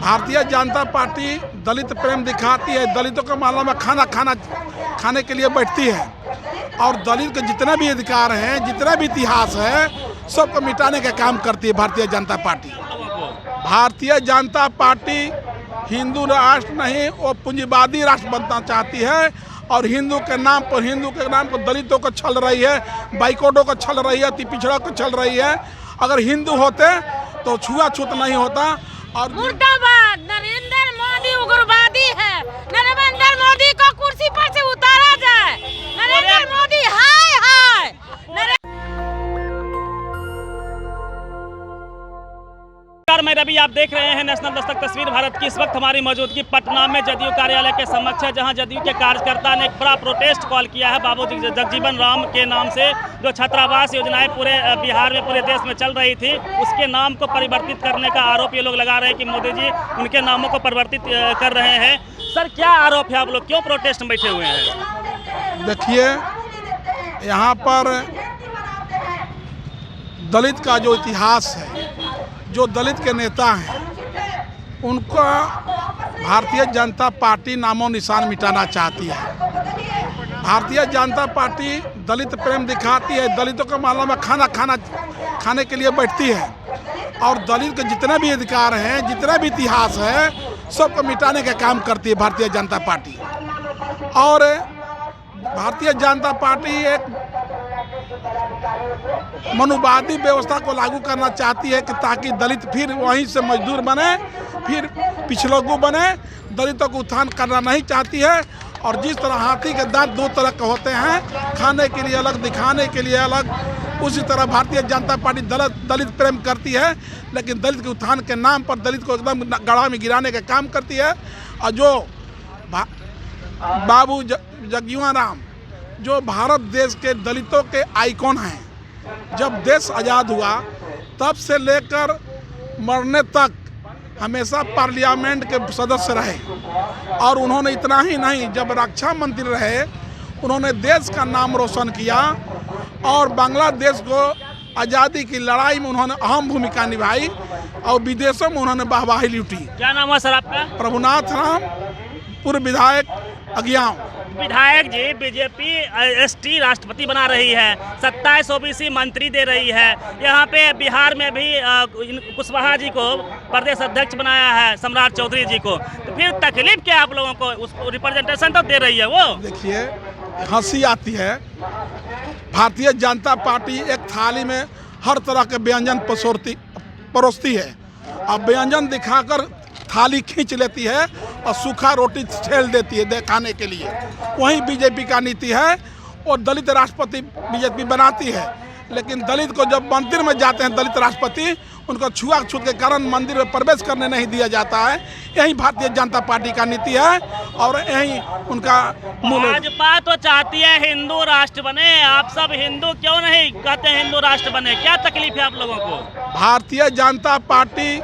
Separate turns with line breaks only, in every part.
Bharatiya Janata party दलित प्रेम दिखाती है, दलितों के मामला में खाने के लिए बैठती है और दलित के जितने भी अधिकार हैं, जितना भी इतिहास है, सबको मिटाने का काम करती है भारतीय जनता पार्टी। भारतीय जनता पार्टी हिंदू राष्ट्र नहीं, वो पूंजीवादी राष्ट्र बनना चाहती है और हिंदू के नाम पर दलितों को छल रही है, बाइकॉटों को छल रही है, पिछड़ा को छल रही है। अगर हिंदू होते तो छुआछूत नहीं होता। और
मुर्दाबाद, नरेंद्र मोदी उग्रवादी है, नरेंद्र मोदी को कुर्सी पर से उतारा जाए। नरेंद्र मोदी हाय हाय।
मैं रवि, आप देख रहे हैं नेशनल दस्तक तस्वीर भारत की। इस वक्त हमारी मौजूदगी पटना में जदयू कार्यालय के समक्ष है, जहां जदयू के कार्यकर्ता ने एक बड़ा प्रोटेस्ट कॉल किया है बाबू जगजीवन राम के नाम से। जो छात्रावास योजनाएं पूरे बिहार में, पूरे देश में चल रही थी, उसके नाम को परिवर्तित करने का आरोप ये लोग लगा रहे हैं कि मोदी जी उनके नामों को परिवर्तित कर रहे हैं। सर, क्या आरोप है? आप लोग क्यों प्रोटेस्ट में बैठे हुए हैं?
देखिए, यहाँ पर दलित का जो इतिहास है, जो दलित के नेता हैं, उनका भारतीय जनता पार्टी नामो निशान मिटाना चाहती है। भारतीय जनता पार्टी दलित प्रेम दिखाती है, दलितों के मामला में खाने के लिए बैठती है और दलित के जितने भी अधिकार हैं, जितना भी इतिहास है, सबको मिटाने का काम करती है भारतीय जनता पार्टी। और भारतीय जनता पार्टी एक मनुवादी व्यवस्था को लागू करना चाहती है कि ताकि दलित फिर वहीं से मजदूर बने, फिर पिछड़ों बने। दलितों को उत्थान करना नहीं चाहती है। और जिस तरह हाथी के दांत दो तरह के होते हैं, खाने के लिए अलग, दिखाने के लिए अलग, उसी तरह भारतीय जनता पार्टी दलित प्रेम करती है, लेकिन दलित के उत्थान के नाम पर दलित को एकदम गड़ा में गिराने का काम करती है। और जो बाबू जगजीवन राम, जो भारत देश के दलितों के आइकॉन हैं, जब देश आज़ाद हुआ तब से लेकर मरने तक हमेशा पार्लियामेंट के सदस्य रहे। और उन्होंने इतना ही नहीं, जब रक्षा मंत्री रहे, उन्होंने देश का नाम रोशन किया और बांग्लादेश को आज़ादी की लड़ाई में उन्होंने अहम भूमिका निभाई और विदेशों में उन्होंने वाहवाही लूटी।
क्या नाम है सर आपका?
प्रभुनाथ राम, पूर्व विधायक अगियाव।
विधायक जी, बीजेपी एसटी राष्ट्रपति बना रही है, 27 ओबीसी मंत्री दे रही है। यहाँ पे बिहार में भी कुशवाहा जी को प्रदेश अध्यक्ष बनाया है, सम्राट चौधरी जी को। तो फिर तकलीफ क्या आप लोगों को? उसको रिप्रेजेंटेशन तो दे रही है वो।
देखिए, हंसी आती है। भारतीय जनता पार्टी एक थाली में हर तरह के व्यंजन परोसती है। अब व्यंजन दिखाकर थाली खींच लेती है और सूखा रोटी छेल देती है खाने के लिए। वही बीजेपी का नीति है और दलित राष्ट्रपति बीजेपी बनाती है। लेकिन दलित को जब मंदिर में जाते हैं दलित राष्ट्रपति, उनको छुआछूत के कारण मंदिर में प्रवेश करने नहीं दिया जाता है। यही भारतीय जनता पार्टी का नीति है और यही उनका मूल।
भाजपा तो चाहती है हिंदू राष्ट्र बने, आप सब हिंदू क्यों नहीं कहते हैं हिंदू राष्ट्र बने? क्या तकलीफ है आप लोगों को?
भारतीय जनता पार्टी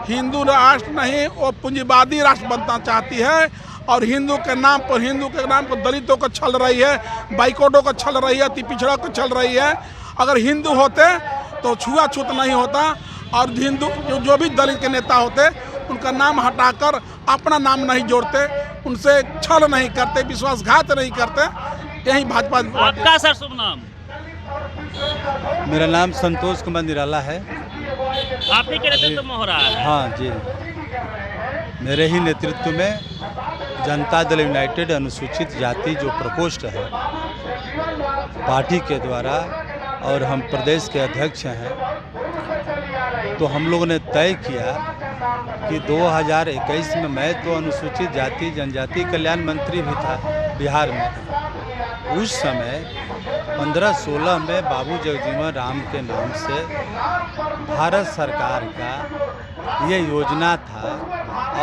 हिंदू राष्ट्र नहीं, वो पूंजीवादी राष्ट्र बनना चाहती है और हिंदू के नाम पर दलितों को छल रही है, बाइकॉटों को छल रही है, पिछड़ा को छल रही है। अगर हिंदू होते तो छुआछूत नहीं होता और हिंदू जो भी दलित के नेता होते, उनका नाम हटाकर अपना नाम नहीं जोड़ते, उनसे छल नहीं करते, विश्वासघात नहीं करते। यही भाजपा।
आपका सर शुभ नाम?
मेरा नाम संतोष कुमार निराला है।
आप ही के नेतृत्व में हो रहा है?
हाँ जी, मेरे ही नेतृत्व में जनता दल यूनाइटेड अनुसूचित जाति जो प्रकोष्ठ है पार्टी के द्वारा, और हम प्रदेश के अध्यक्ष हैं, तो हम लोगों ने तय किया कि 2021 में मैं तो अनुसूचित जाति जनजाति कल्याण मंत्री भी था बिहार में। उस समय 15-16 में बाबू जगजीवन राम के नाम से भारत सरकार का ये योजना था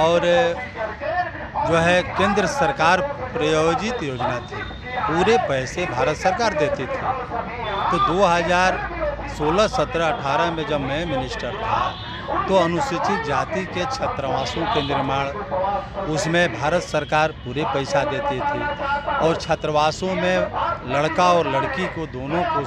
और जो है केंद्र सरकार प्रायोजित योजना थी। पूरे पैसे भारत सरकार देती थी। तो 2016, 17, 18 में जब मैं मिनिस्टर था तो अनुसूचित जाति के छात्रावासों के निर्माण, उसमें भारत सरकार पूरे पैसा देती थी और छात्रावासों में लड़का और लड़की को दोनों को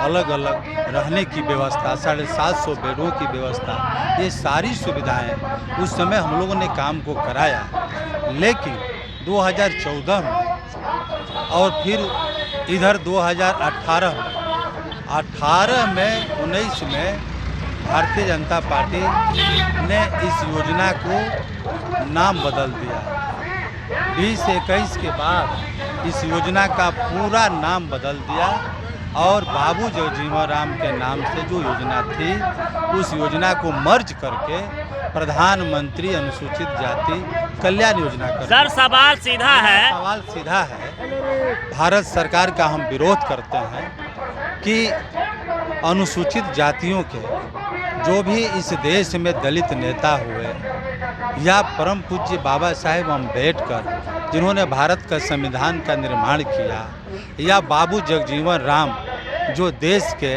अलग अलग रहने की व्यवस्था, 750 बेडों की व्यवस्था, ये सारी सुविधाएं उस समय हम लोगों ने काम को कराया। लेकिन 2014 में और फिर इधर 2018 में, 18 में 19 में भारतीय जनता पार्टी ने इस योजना को नाम बदल दिया। 2021 के बाद इस योजना का पूरा नाम बदल दिया और बाबू जगजीवन राम के नाम से जो योजना थी उस योजना को मर्ज करके प्रधानमंत्री अनुसूचित जाति कल्याण योजना कर।
सर सवाल सीधा है,
भारत सरकार का हम विरोध करते हैं कि अनुसूचित जातियों के जो भी इस देश में दलित नेता हुए या परम पूज्य बाबा साहेब अम्बेडकर जिन्होंने भारत का संविधान का निर्माण किया, या बाबू जगजीवन राम जो देश के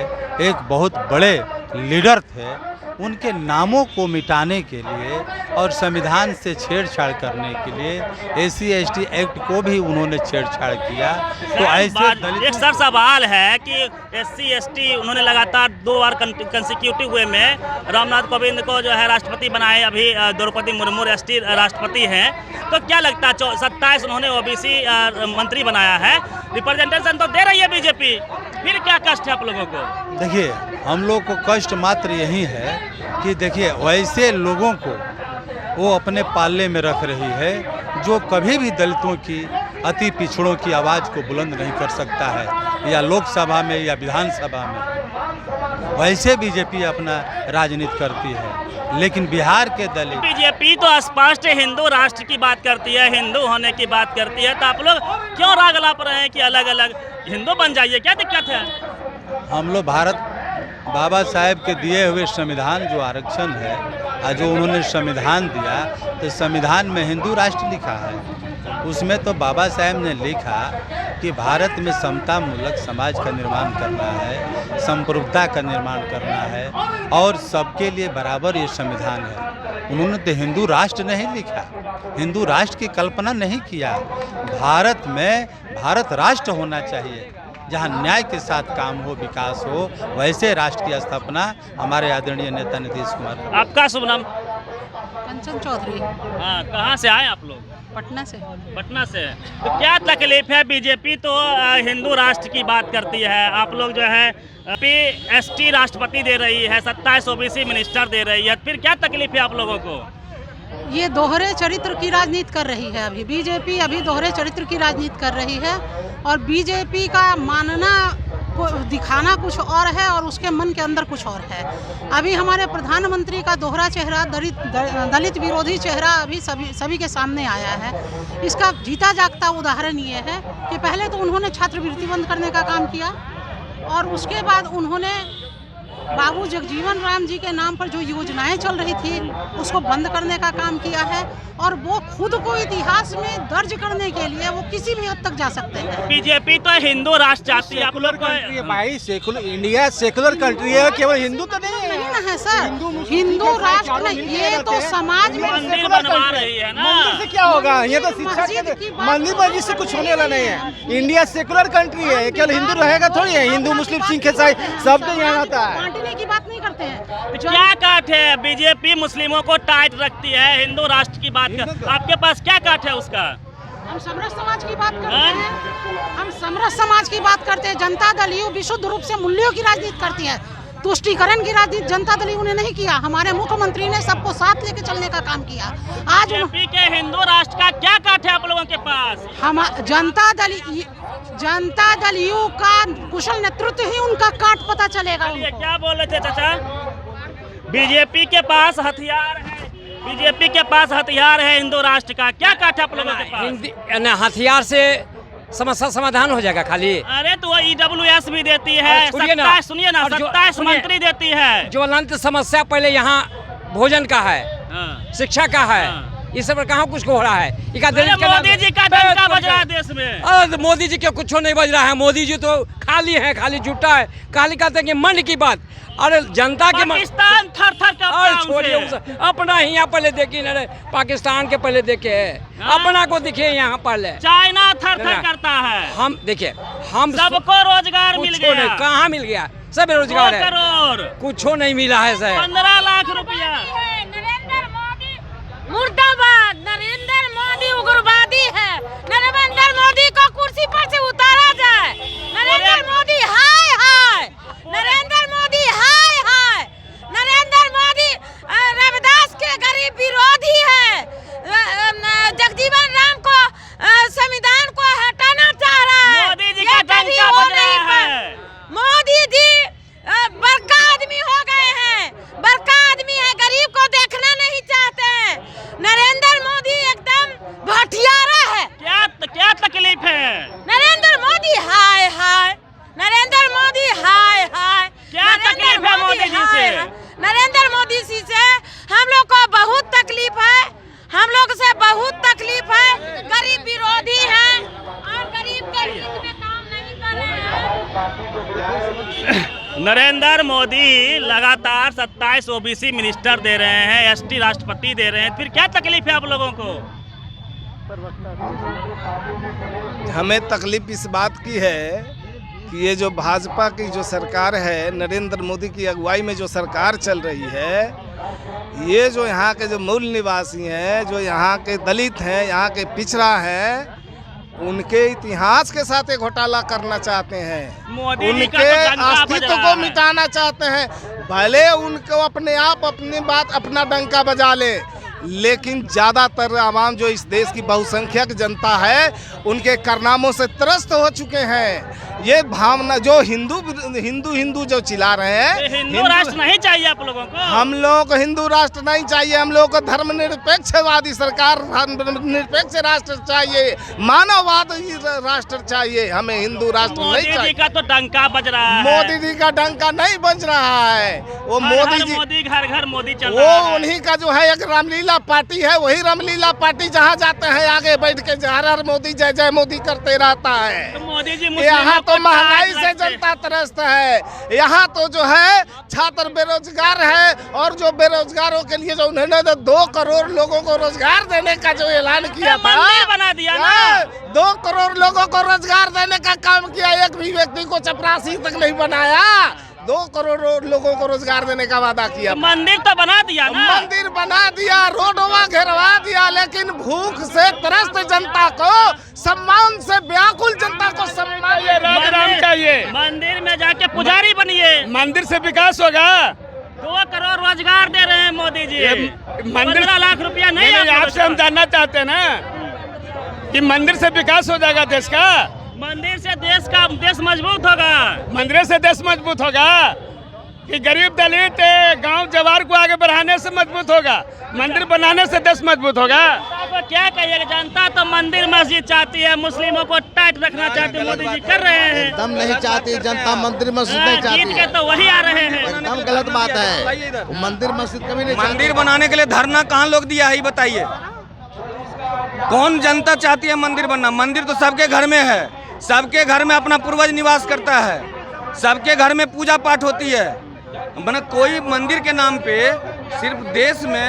एक बहुत बड़े लीडर थे, उनके नामों को मिटाने के लिए और संविधान से छेड़छाड़ करने के लिए SC/ST एक्ट को भी उन्होंने छेड़छाड़ किया। तो ऐसे
एक सर सवाल है कि SC/ST उन्होंने लगातार 2 बार कंसिक्यूटिव वे में रामनाथ कोविंद को जो है राष्ट्रपति बनाए, अभी द्रौपदी मुर्मू ST राष्ट्रपति हैं, तो क्या लगता है 27 उन्होंने OBC मंत्री बनाया है, रिप्रेजेंटेशन तो दे रही है बीजेपी, फिर क्या कष्ट है आप लोगों को?
देखिए, हम लोग को कष्ट मात्र यही है कि देखिए वैसे लोगों को वो अपने पाले में रख रही है जो कभी भी दलितों की, अति पिछड़ों की आवाज़ को बुलंद नहीं कर सकता है, या लोकसभा में या विधानसभा में। वैसे बीजेपी अपना राजनीति करती है, लेकिन बिहार के दलित,
बीजेपी तो स्पष्ट हिंदू राष्ट्र की बात करती है, हिंदू होने की बात करती है, तो आप लोग क्यों राग लाप रहे हैं कि अलग अलग हिंदू बन जाइए, क्या दिक्कत है?
हम लोग भारत बाबा साहेब के दिए हुए संविधान जो आरक्षण है, जो उन्होंने संविधान दिया, तो संविधान में हिंदू राष्ट्र लिखा है। उसमें तो बाबा साहेब ने लिखा कि भारत में समता मूलक समाज का निर्माण करना है, संप्रभुता का निर्माण करना है और सबके लिए बराबर ये संविधान है। उन्होंने तो हिंदू राष्ट्र नहीं लिखा, हिंदू राष्ट्र की कल्पना नहीं किया। भारत में भारत राष्ट्र होना चाहिए जहां न्याय के साथ काम हो, विकास हो, वैसे राष्ट्र की स्थापना हमारे आदरणीय नेता नीतीश कुमार।
आपका शुभ नाम?
कंचन चौधरी।
हाँ, कहाँ से आए आप लोग?
पटना से।
पटना से। तो क्या तकलीफ है? बीजेपी तो हिंदू राष्ट्र की बात करती है, आप लोग जो है ST राष्ट्रपति दे रही है, 27 OBC मिनिस्टर दे रही है, फिर क्या तकलीफ है आप लोगों को?
ये दोहरे चरित्र की राजनीति कर रही है अभी बीजेपी, अभी दोहरे चरित्र की राजनीति कर रही है और बीजेपी का मानना को दिखाना कुछ और है और उसके मन के अंदर कुछ और है। अभी हमारे प्रधानमंत्री का दोहरा चेहरा, दलित विरोधी चेहरा अभी सभी के सामने आया है। इसका जीता जागता उदाहरण ये है कि पहले तो उन्होंने छात्रवृत्ति बंद करने का काम किया और उसके बाद उन्होंने बाबू जगजीवन राम जी के नाम पर जो योजनाएं चल रही थी उसको बंद करने का काम किया है और वो खुद को इतिहास में दर्ज करने के लिए वो किसी भी हद तक जा सकते हैं।
बीजेपी तो हिंदू राष्ट्र चाहती है, आप लोग
कंट्री है भाई, सेकुलर इंडिया सेकुलर कंट्री है, केवल हिंदू तो नहीं है
ना है सर, हिंदू राष्ट्र नहीं, ये तो समाज में
मंदिर बनवा रही है ना।
मंदिर से क्या होगा? ये तो शिक्षा के मंदिर मस्जिद से कुछ होने वाला नहीं है। इंडिया सेकुलर कंट्री है, केवल हिंदू रहेगा थोड़ी है, हिंदू मुस्लिम सिख ईसाई सब तो यहाँ आता है।
बांटने की बात नहीं करते हैं।
क्या काट है? बीजेपी मुस्लिमों को टाइट रखती है, हिंदू राष्ट्र की बात कर, आपके पास क्या काट है उसका?
हम समरस समाज की बात करते हैं, हम समरस समाज की बात करते हैं। जनता दल यू विशुद्ध रूप से मूल्यों की राजनीति करती है, तुष्टीकरण की राजनीति जनता दल ने नहीं किया। हमारे मुख्यमंत्री ने सबको साथ लेके चलने का काम किया। आज
बीजेपी के हिंदू राष्ट्र का क्या काट है आप लोगों के पास?
हम जनता दल यू का कुशल नेतृत्व ही उनका काट पता चलेगा।
क्या बोल रहे थे चाचा? बीजेपी के पास हथियार है, बीजेपी के पास हथियार है हिंदू राष्ट्र का, क्या काट है आप लोगों के पास?
हथियार से समस्या समाधान हो जाएगा खाली?
अरे तो EWS भी देती है, 27 मंत्री देती है।
ज्वलंत समस्या पहले यहाँ भोजन का है, शिक्षा का है, इस सब कहाँ कुछ हो रहा है?
मोदी जी का डंका बज रहा है देश में।
अरे मोदी जी के कुछ नहीं बज रहा है। मोदी जी तो खाली है, खाली झूठा है, खाली कहते हैं कि मन की बात। अरे जनता के
पाकिस्तान थर-थर कांपता है
छोड़िए
उनसे।
अपना ही यहाँ पहले देखिए ना, पाकिस्तान के पहले देखे अपना को दिखे यहाँ पहले।
चाइना थर-थर करता है।
हम देखिए, हम
सबको रोजगार मिल गया।
कहाँ मिल गया? सब बेरोजगार है,
2 करोड़
कुछ नहीं मिला है सर।
15 लाख रुपया।
नरेंद्र मोदी मुर्दाबाद। नरेंद्र मोदी उग्रवादी है। नरेंद्र मोदी को कुर्सी पर से उतारा जाए। नरेंद्र मोदी हाय हाय। नरेंद्र मोदी हाय हाय। नरेंद्र मोदी रविदास के गरीब विरोधी है। जगजीवन राम को संविधान को हटाना चाह रहा है।
मोदी जी का डंका बज रहा है।
मोदी जी बड़का आदमी हो गए हैं, बड़का आदमी है, गरीब को देखना नहीं चाहते हैं। नरेंद्र मोदी एकदम भटियारा है।
क्या तकलीफ है?
नरेंद्र मोदी हाय हाय। नरेंद्र मोदी हाय हाय।
क्या तकलीफ है मोदी जी से?
नरेंद्र मोदी जी से हम लोग को बहुत तकलीफ है। हम लोग से बहुत तकलीफ है। गरीब विरोधी है और गरीब के हित में काम नहीं कर रहे हैं।
नरेंद्र मोदी लगातार 27 ओबीसी मिनिस्टर दे रहे हैं, एसटी राष्ट्रपति दे रहे हैं, फिर क्या तकलीफ है आप लोगों को?
हमें तकलीफ इस बात की है कि ये जो भाजपा की जो सरकार है, नरेंद्र मोदी की अगुवाई में जो सरकार चल रही है, ये जो यहाँ के जो मूल निवासी हैं, जो यहाँ के दलित हैं, यहाँ के पिछड़ा हैं, उनके इतिहास के साथ एक घोटाला करना चाहते हैं।
मोदी जी का
उनके
तो डंका बज
अस्तित्व
रहा
को
है।
मिटाना चाहते हैं। भले उनको अपने आप अपनी बात अपना डंका बजा ले, लेकिन ज़्यादातर आवाम जो इस देश की बहुसंख्यक जनता है, उनके कारनामों से त्रस्त हो चुके हैं। ये भावना जो हिंदू जो चिल्ला रहे हैं,
हिंदू राष्ट्र नहीं चाहिए आप लोगों को।
हम लोगों को हिंदू राष्ट्र नहीं चाहिए। हम लोगों को धर्मनिरपेक्षवादी सरकार, निरपेक्ष राष्ट्र चाहिए, मानववादी राष्ट्र चाहिए। हमें हिंदू राष्ट्र नहीं चाहिए।
मोदी जी का तो डंका बज रहा है।
मोदी जी का डंका नहीं बज रहा है। वो
मोदी घर घर मोदी चल
वो
रहा है।
उन्हीं का जो है एक रामलीला पार्टी है। वही रामलीला पार्टी जहाँ जाते हैं आगे बैठ के हर हर मोदी जय जय मोदी करते रहता है।
तो मोदी जी
यहाँ तो महंगाई से जनता त्रस्त है। यहाँ तो जो है छात्र बेरोजगार है, और जो बेरोजगारों के लिए जो उन्होंने 2 करोड़ लोगों को रोजगार देने का जो ऐलान किया था,
मंदिर बना दिया ना।
2 करोड़ लोगों को रोजगार देने का काम किया। एक भी व्यक्ति को चपरासी तक नहीं बनाया। 2 करोड़ लोगों को रोजगार देने का वादा किया।
मंदिर तो बना दिया ना।
मंदिर बना दिया, रोडवा घेरवा दिया, लेकिन भूख से त्रस्त जनता को, सम्मान से व्याकुल जनता को सम्मान
चाहिए। मंदिर में जाके पुजारी बनिए,
मंदिर से विकास होगा।
2 करोड़ रोजगार दे रहे हैं मोदी जी।
मंदिर
15 लाख रुपया नहीं।
आपसे हम जानना चाहते हैं ना कि मंदिर से विकास हो जाएगा देश का।
मंदिर से देश मजबूत होगा।
मंदिर से देश मजबूत होगा कि गरीब दलित गांव जवार को आगे बढ़ाने से मजबूत होगा। मंदिर बनाने से देश मजबूत होगा।
तो क्या कहिएगा? जनता तो मंदिर मस्जिद चाहती है, मुस्लिमों को टाइट रखना चाहती है, मोदी जी कर रहे हैं।
एकदम नहीं चाहती जनता, मंदिर मस्जिद नहीं चाहती
जीत के तो वही आ रहे हैं।
एकदम गलत बात है। मंदिर मस्जिद कभी नहीं
मंदिर बनाने के लिए धरना कहाँ लोग दिया है, बताइए। कौन जनता चाहती है मंदिर बनना? मंदिर तो सबके घर में है। सबके घर में अपना पूर्वज निवास करता है। सबके घर में पूजा पाठ होती है। बना कोई मंदिर के नाम पे सिर्फ देश में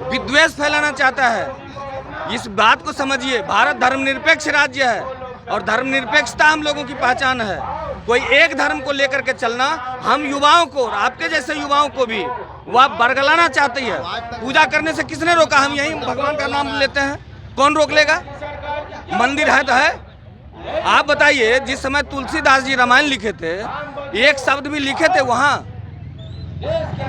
विद्वेष फैलाना चाहता है। इस बात को समझिए। भारत धर्मनिरपेक्ष राज्य है और धर्मनिरपेक्षता हम लोगों की पहचान है। कोई एक धर्म को लेकर के चलना, हम युवाओं को, आपके जैसे युवाओं को भी वह बरगलाना चाहती है। पूजा करने से किसने रोका? हम यही भगवान का नाम लेते हैं, कौन रोक लेगा? मंदिर है तो है। आप बताइए, जिस समय तुलसीदास जी रामायण लिखे थे, एक शब्द भी लिखे थे वहाँ,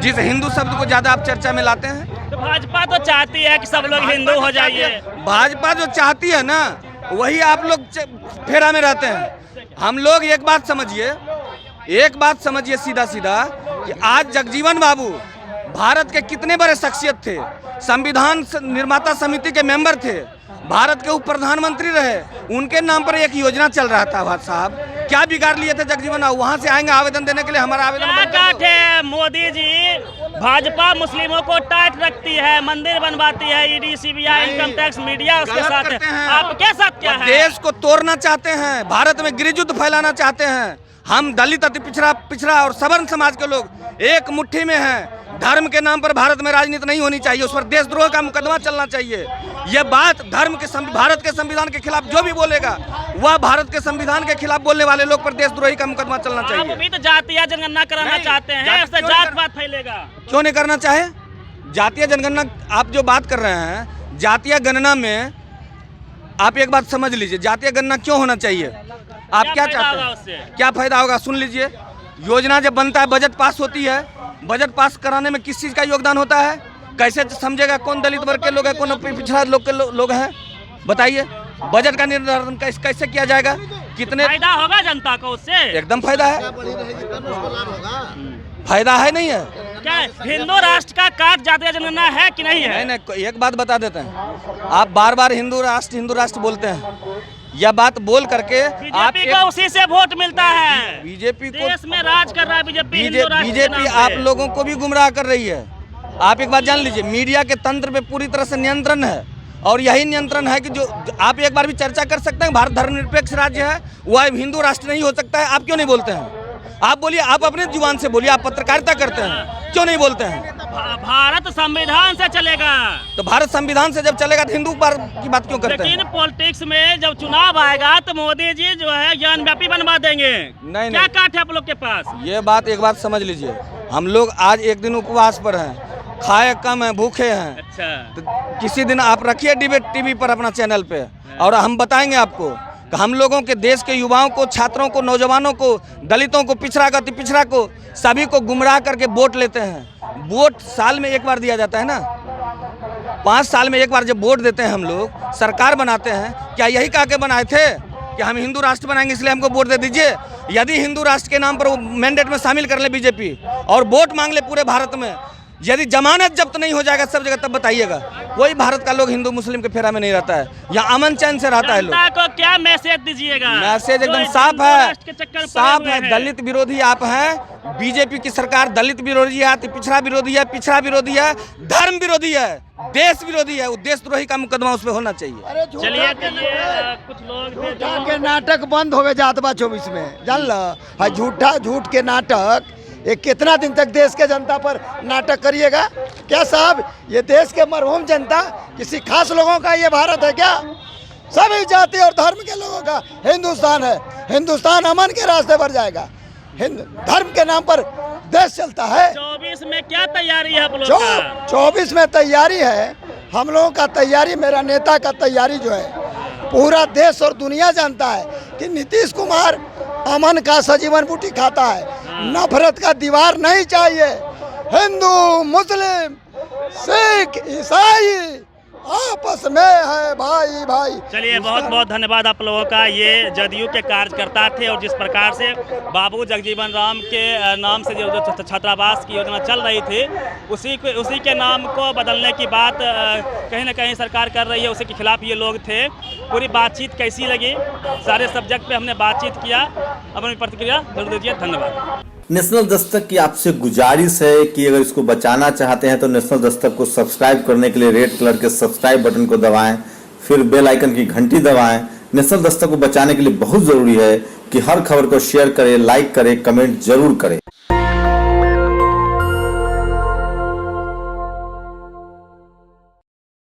जिस हिंदू शब्द को ज्यादा आप चर्चा में लाते हैं।
तो भाजपा तो चाहती है कि सब लोग हिंदू हो जाइए।
भाजपा जो चाहती है ना, वही आप लोग फेरा में रहते हैं। हम लोग एक बात समझिए सीधा सीधा कि आज जगजीवन बाबू भारत के कितने बड़े शख्सियत थे। संविधान निर्माता समिति के मेंबर थे, भारत के उप प्रधानमंत्री रहे। उनके नाम पर एक योजना चल रहा था। भाई साहब क्या बिगाड़ लिए थे जगजीवन? वहाँ से आएंगे आवेदन देने के लिए। हमारा आवेदन
मोदी जी भाजपा मुस्लिमों को टाइट रखती है, मंदिर बनवाती है, ED, CBI, income tax, media उसके
गलत
साथ
करते
है।
हैं।
आपके साथ क्या
वो
है?
देश को तोड़ना चाहते हैं, भारत में गृहयुद्ध फैलाना चाहते हैं। हम दलित अति पिछड़ा और सवर्ण समाज के लोग एक मुट्ठी में हैं। धर्म के नाम पर भारत में राजनीति नहीं होनी चाहिए, उस पर देशद्रोह का मुकदमा चलना चाहिए। यह बात भारत के संविधान के खिलाफ जो भी बोलेगा वह भारत के संविधान के खिलाफ बोलने वाले लोग पर देशद्रोही का मुकदमा चलना चाहिए।
आप भी तो जातीय जनगणना कराना चाहते हैं, इससे जात पात फैलेगा।
क्यों नहीं करना चाहे? जातीय जनगणना आप जो बात कर रहे हैं, जातीय गणना में आप एक बात समझ लीजिए, जातीय गणना क्यों होना चाहिए? आप क्या चाहते हैं? क्या फायदा होगा? सुन लीजिए, योजना जब बनता है, बजट पास होती है, बजट पास कराने में किस चीज़ का योगदान होता है? कैसे समझेगा कौन दलित वर्ग के लोग हैं, कौन पिछड़ा लोग के लोग हैं? बताइए, बजट का निर्धारण कैसे किया जाएगा? कितने
फायदा होगा जनता को उससे?
एकदम फायदा है। फायदा है नहीं है?
क्या हिंदू राष्ट्र का कार्ड जातीय जनगणना है कि नहीं है?
नहीं, एक बात बता देते हैं, आप बार बार हिंदू राष्ट्र बोलते हैं। यह बात बोल करके
बीजेपी को उसी से वोट मिलता है।
बीजेपी को
देश में राज कर रहा है
बीजेपी आप लोगों को भी गुमराह कर रही है। आप एक बात जान लीजिए, मीडिया के तंत्र पे पूरी तरह से नियंत्रण है, और यही नियंत्रण है कि जो आप एक बार भी चर्चा कर सकते हैं, भारत धर्मनिरपेक्ष राज्य है, वह हिंदू राष्ट्र नहीं हो सकता है। आप क्यों नहीं बोलते हैं? आप बोलिए, आप अपने जुबान से बोलिए, आप पत्रकारिता करते हैं, क्यों नहीं बोलते हैं?
भारत संविधान से चलेगा।
तो भारत संविधान से जब चलेगा तो हिंदू की बात क्यों करते हैं?
लेकिन पॉलिटिक्स में जब चुनाव आएगा तो मोदी जी जो है ज्ञानव्यापी बनवा देंगे।
नहीं,
क्या काट है आप लोग के पास?
ये बात एक बात समझ लीजिए, हम लोग आज एक दिन उपवास पर हैं, खाए कम है, भूखे हैं।
अच्छा,
तो किसी दिन आप रखिए डिबेट टीवी पर अपना चैनल पे, और हम बताएंगे आपको कि हम लोगों के देश के युवाओं को, छात्रों को, नौजवानों को, दलितों को, पिछड़ा का पिछड़ा को, सभी को गुमराह करके वोट लेते हैं। वोट साल में एक बार दिया जाता है ना, 5 साल में एक बार जब वोट देते हैं हम लोग, सरकार बनाते हैं, क्या यही कह के बनाए थे कि हम हिंदू राष्ट्र बनाएंगे इसलिए हमको वोट दे दीजिए? यदि हिंदू राष्ट्र के नाम पर वो मैंडेट में शामिल कर ले बीजेपी और वोट मांग ले पूरे भारत में, यदि जमानत जब्त नहीं हो जाएगा सब जगह, तब बताइएगा कोई भारत का लोग हिंदू मुस्लिम के फेरा में नहीं रहता है, यहाँ अमन चैन से रहता है लोग।
जनता को क्या मैसेज दीजिएगा?
मैसेज एकदम साफ है, साफ है। दलित विरोधी आप हैं, बीजेपी की सरकार दलित विरोधी है, पिछड़ा विरोधी है, पिछड़ा विरोधी है, धर्म विरोधी है, देश विरोधी है। देशद्रोही का मुकदमा उस पर होना चाहिए।
चलिए कुछ लोग
के नाटक बंद हो गए जात बा 24 में, जान लो, झूठ के नाटक। ये कितना दिन तक देश के जनता पर नाटक करिएगा? क्या साहब, ये देश के मरहूम जनता किसी खास लोगों का ये भारत है क्या? सभी जाति और धर्म के लोगों का हिंदुस्तान है। हिंदुस्तान अमन के रास्ते पर जाएगा। धर्म के नाम पर देश चलता है।
24 में क्या तैयारी है आप लोग का?
24 में तैयारी है हम लोगों का। तैयारी, मेरा नेता का तैयारी जो है, पूरा देश और दुनिया जानता है कि नीतीश कुमार अमन का सजीवन बूटी खाता है। नफरत का दीवार नहीं चाहिए। हिंदू, मुस्लिम, सिख, ईसाई आपस में है भाई भाई।
चलिए बहुत बहुत धन्यवाद आप लोगों का। ये जदयू के कार्यकर्ता थे, और जिस प्रकार से बाबू जगजीवन राम के नाम से जो छात्रावास की योजना चल रही थी, उसी के नाम को बदलने की बात कहीं ना कहीं सरकार कर रही है, उसी के खिलाफ ये लोग थे। पूरी बातचीत कैसी लगी, सारे सब्जेक्ट पे हमने बातचीत किया, अपनी प्रतिक्रिया जरूर दीजिए। धन्यवाद।
नेशनल दस्तक की आपसे गुजारिश है कि अगर इसको बचाना चाहते हैं तो नेशनल दस्तक को सब्सक्राइब करने के लिए रेड कलर के सब्सक्राइब बटन को दबाएं, फिर बेल आइकन की घंटी दबाएं। नेशनल दस्तक को बचाने के लिए बहुत जरूरी है कि हर खबर को शेयर करें, लाइक करें, कमेंट जरूर करें।